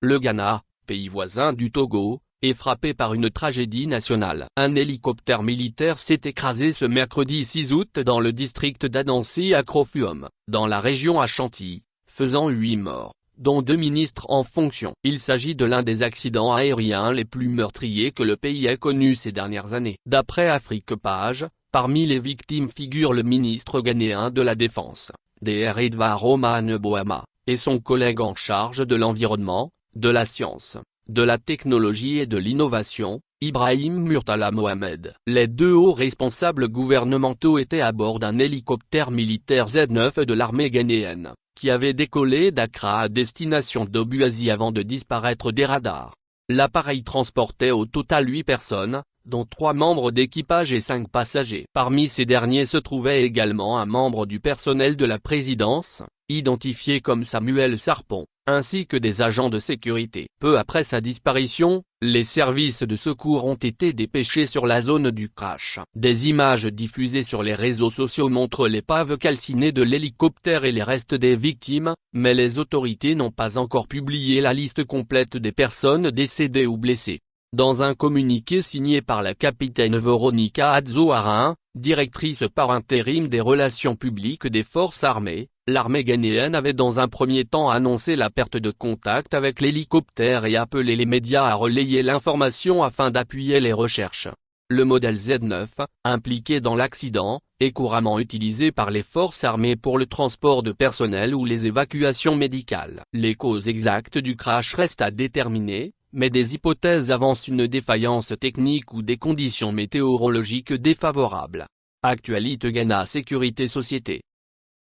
Le Ghana, pays voisin du Togo, est frappé par une tragédie nationale. Un hélicoptère militaire s'est écrasé ce mercredi 6 août dans le district d'Adansi à Krofuom, dans la région Ashanti, faisant 8 morts, dont 2 ministres en fonction. Il s'agit de l'un des accidents aériens les plus meurtriers que le pays ait connu ces dernières années. D'après Afrique Page, parmi les victimes figure le ministre ghanéen de la Défense, Dr Edouard Omane Boama, et son collègue en charge de l'environnement, de la science, de la technologie et de l'innovation, Ibrahim Murtala Mohamed. Les 2 hauts responsables gouvernementaux étaient à bord d'un hélicoptère militaire Z9 de l'armée ghanéenne, qui avait décollé d'Accra à destination d'Obuasi avant de disparaître des radars. L'appareil transportait au total 8 personnes, dont 3 membres d'équipage et 5 passagers. Parmi ces derniers se trouvait également un membre du personnel de la présidence, identifié comme Samuel Sarpon, ainsi que des agents de sécurité. Peu après sa disparition, les services de secours ont été dépêchés sur la zone du crash. Des images diffusées sur les réseaux sociaux montrent l'épave calcinée de l'hélicoptère et les restes des victimes, mais les autorités n'ont pas encore publié la liste complète des personnes décédées ou blessées. Dans un communiqué signé par la capitaine Veronica Adzoarin, directrice par intérim des relations publiques des forces armées, l'armée ghanéenne avait dans un premier temps annoncé la perte de contact avec l'hélicoptère et appelé les médias à relayer l'information afin d'appuyer les recherches. Le modèle Z9, impliqué dans l'accident, est couramment utilisé par les forces armées pour le transport de personnel ou les évacuations médicales. Les causes exactes du crash restent à déterminer, mais des hypothèses avancent une défaillance technique ou des conditions météorologiques défavorables. Actualité Ghana Sécurité Société.